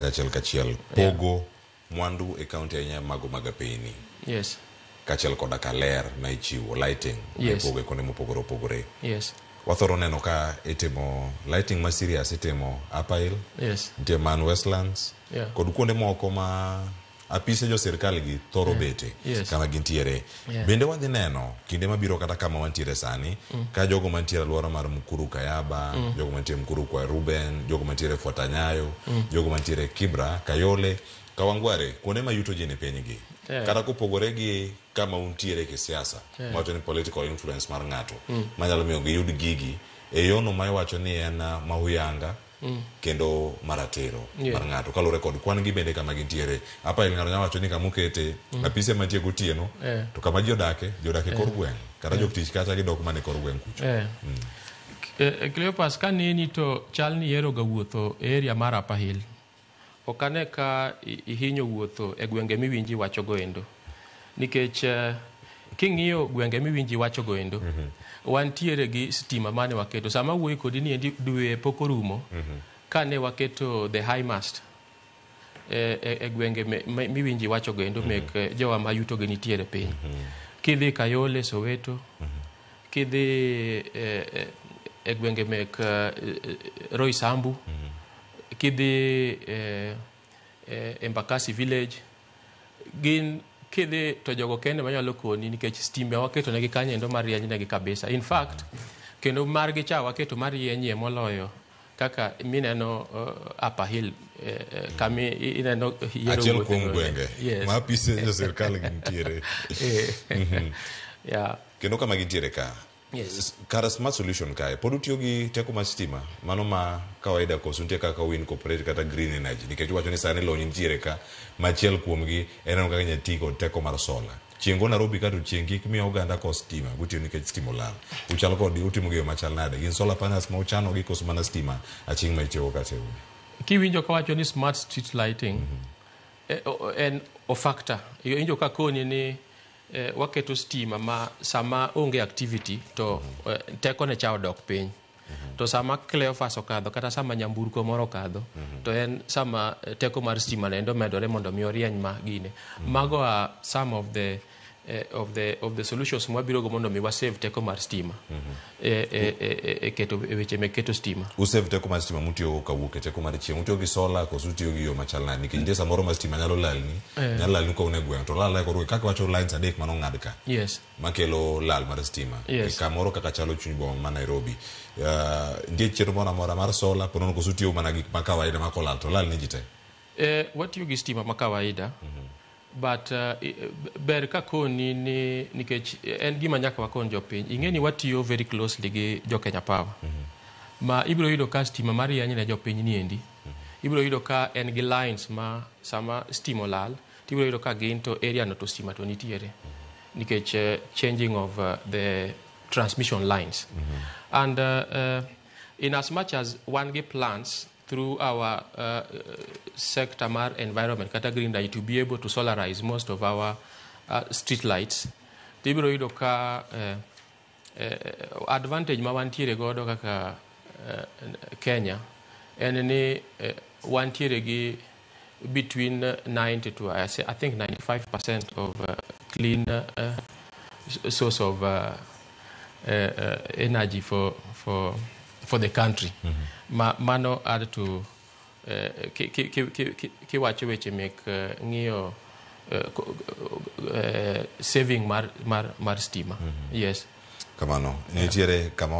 Kachiel pogo mwandu e county ya mago magapeni. Yes. Kachiel koda kaler na ichiwo lighting. Yes. Pogo kone mopogore. Yes. Wathoro neno ka itimo lighting ma serious itimo Upper Hill. Yes. Nitie man Westlands. Yeah. Kod kuonde moko ma apise jo sirkal gi thoro bete kama gintiere. Bende wadhi neno kinde mabiro kata kama wantiere sani ka jogo mantiere alwora mar Mukuru Kayaba, jogo mantiere Mukuru kwa Ruben, jogo mantiere Fuatanyayo, jogo mantiere Kibra, Kayole, Kawangware, kuonde ma yuto jene penygi. Kata kopogore gi kama untiere kisiasa, mawacho ni political influence mar ng'ato, manyalo miyo giyud gigi e yono ma iwacho ni en mahuyanga kendo maratero mar ng'ato kalure kod kwan gi bende kama gintiere. Apa il ng'ato nyawacho ni kamukete apise mantie gotieno to kama jodake kor gweng' kata joktich kata gidok mane kor gweng' kucho. Cleopas kaneni to chalni yero ga wuotho e area mar Upper Hill. Okane ka ihinyo wuotho e gwenge miwinji wacho goendo. Nikech king'iyo gwenge miwinji wacho goendo, wantiere gi stima mane waketo. Sama wuoyi kodi ni endi dwe pok orumo, kane waketo the high mast e gwenge miwinji wacho goendo mek jowa ma yuto gi nitiere piny. Kidhi Kayole, Soweto, kidhi e gwenge mek Roysambu, kidhi Embakasi village, gin kidhi to jogo kende manyalo koni nikech stima waketo negi kanyendo marieny negi kabisa. In fact, kendo margi cha waketo marienye moloyo kaka mineno Upper Hill kami ineno yero achiel kuom gwenge ma apise jo sirkal gintiere. Kendo kama gintiere ka. Kara smart solution kae pod utiyo gi teko mar stima mano ma kawaida koso nitie kaka wind corporate kata green energy nikech wacho ni sani lony nitiere ka machiel kuomgi en kaka nyati kod teko mar sola. Chiengo Nairobi kato chiengi kimiyo oganda ko stima gutiyo nikech stima olal. Uchal kod utimo gi machal nade gin solar panels ma uchano gi koso mana stima aching ma itiyo kata ewi. Kiwinjo ka wacho ni smart street lighting en o factor injo ka koni ni waketo stima ma sama onge activity to teko ne chao dok piny. To sama Cleophas okadho kata sama nyamburko moro kadho to en sama teko mar stima nendo medore mondo mi orieny ma gine. Mago are some of the solutions mwabiro go mondo mi wa save teko mar stima keto weche me keto stima. Save teko mar stima mutiyo kawuok e teko mar chieng', utiyo gi solar koso utiyo gi yo machal nade nikech nitie samoro mar stima nyalo lalni ka une gweng' to lal koro kaka wacho lines adek mano ng'ad ka. Makelo lal mar stima. Kamoro kaka chalo chuny boma ma Nairobi. Ndiye chenro moro amora mar solar ponono koso utiyo mana gik ma kawaida ma kolal to lal ni jite. Watiyo gi stima ma kawaida. But ber ka koni ni nikech en gima nyaka wakon jopiny. Ing'eni watiyo very closely gi jo Kenya Power. Ma ibiro yudo ka stima marieny ne jopiny ni endi. Ibiro yudo ka en gi lines ma sama stima olal, ibiro yudo ka gin to area no to stima to nitiere. Nikech changing of the transmission lines. And in as much as one get plans through our sector mar environment kata green light to be able to solarize most of our street lights, tibiro yudo ka advantage ma wantiere godo kaka Kenya en ni wantiere gi between 90 to I think 95% of clean source of energy for the country. Mano add to kiwacho weche mek ng'iyo saving mar stima. Yes. Kamano. Nitiere kama